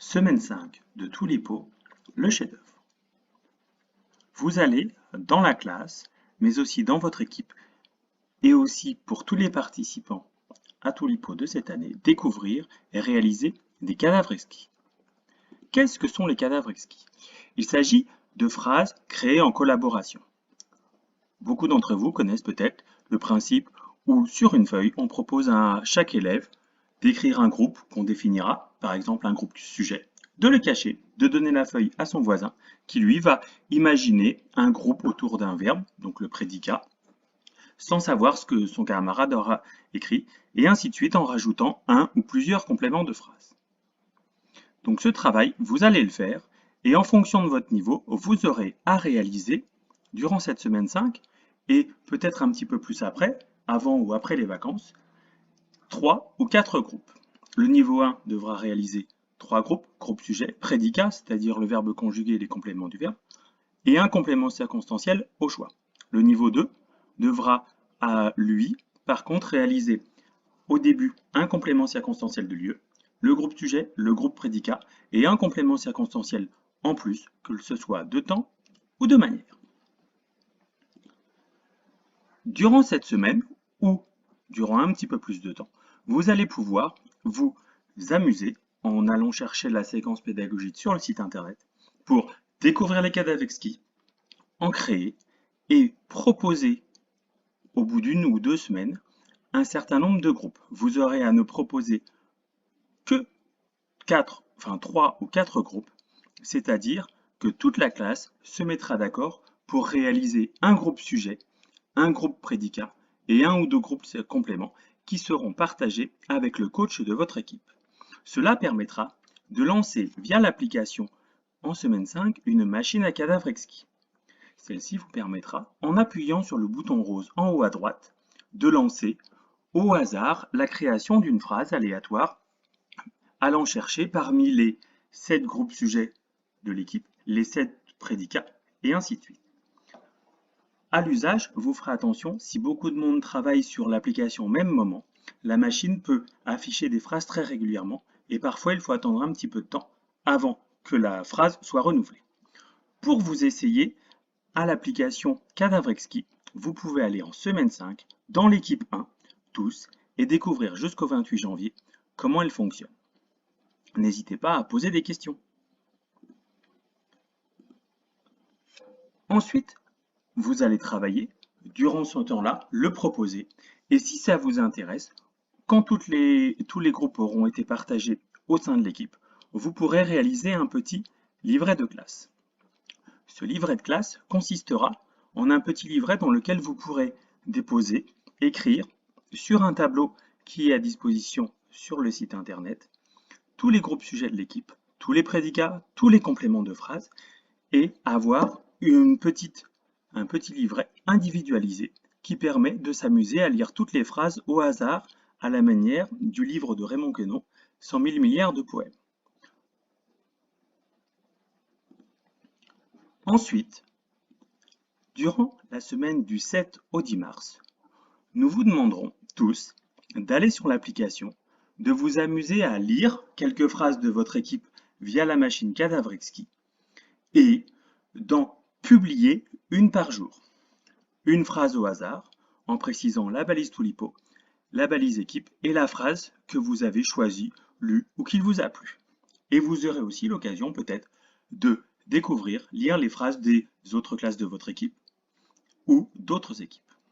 Semaine 5 de Toulipo, le chef-d'œuvre. Vous allez, dans la classe, mais aussi dans votre équipe, et aussi pour tous les participants à Toulipo de cette année, découvrir et réaliser des cadavres exquis. Qu'est-ce que sont les cadavres exquis? Il s'agit de phrases créées en collaboration. Beaucoup d'entre vous connaissent peut-être le principe où, sur une feuille, on propose à chaque élève d'écrire un groupe qu'on définira, par exemple un groupe du sujet, de le cacher, de donner la feuille à son voisin, qui lui va imaginer un groupe autour d'un verbe, donc le prédicat, sans savoir ce que son camarade aura écrit, et ainsi de suite en rajoutant un ou plusieurs compléments de phrases. Donc ce travail, vous allez le faire, et en fonction de votre niveau, vous aurez à réaliser, durant cette semaine 5, et peut-être un petit peu plus après, avant ou après les vacances, 3 ou 4 groupes. Le niveau 1 devra réaliser 3 groupes, groupe sujet, prédicat, c'est-à-dire le verbe conjugué et les compléments du verbe, et un complément circonstanciel au choix. Le niveau 2 devra, lui, par contre, réaliser au début un complément circonstanciel de lieu, le groupe sujet, le groupe prédicat, et un complément circonstanciel en plus, que ce soit de temps ou de manière. Durant cette semaine, ou durant un petit peu plus de temps, vous allez pouvoir vous amuser en allant chercher la séquence pédagogique sur le site internet pour découvrir les cadavres exquis, en créer et proposer au bout d'une ou 2 semaines un certain nombre de groupes. Vous aurez à ne proposer que 3 ou 4 groupes, c'est-à-dire que toute la classe se mettra d'accord pour réaliser un groupe sujet, un groupe prédicat et un ou deux groupes compléments qui seront partagés avec le coach de votre équipe. Cela permettra de lancer via l'application en semaine 5 une machine à cadavres exquis. Celle-ci vous permettra, en appuyant sur le bouton rose en haut à droite, de lancer au hasard la création d'une phrase aléatoire allant chercher parmi les 7 groupes sujets de l'équipe, les 7 prédicats et ainsi de suite. À l'usage, vous ferez attention, si beaucoup de monde travaille sur l'application au même moment, la machine peut afficher des phrases très régulièrement et parfois il faut attendre un petit peu de temps avant que la phrase soit renouvelée. Pour vous essayer à l'application Cadavre Exquis, vous pouvez aller en semaine 5 dans l'équipe 1, tous, et découvrir jusqu'au 28 janvier comment elle fonctionne. N'hésitez pas à poser des questions. Ensuite, vous allez travailler, durant ce temps-là, le proposer. Et si ça vous intéresse, quand tous les groupes auront été partagés au sein de l'équipe, vous pourrez réaliser un petit livret de classe. Ce livret de classe consistera en un petit livret dans lequel vous pourrez déposer, écrire sur un tableau qui est à disposition sur le site internet, tous les groupes sujets de l'équipe, tous les prédicats, tous les compléments de phrases, et avoir un petit livret individualisé qui permet de s'amuser à lire toutes les phrases au hasard à la manière du livre de Raymond Queneau, 100 000 milliards de poèmes. Ensuite, durant la semaine du 7 au 10 mars, nous vous demanderons tous d'aller sur l'application, de vous amuser à lire quelques phrases de votre équipe via la machine Cadavre Exquis et d'en publier une par jour. Une phrase au hasard, en précisant la balise Toulipo, la balise équipe et la phrase que vous avez choisie, lue ou qui vous a plu. Et vous aurez aussi l'occasion peut-être de découvrir, lire les phrases des autres classes de votre équipe ou d'autres équipes.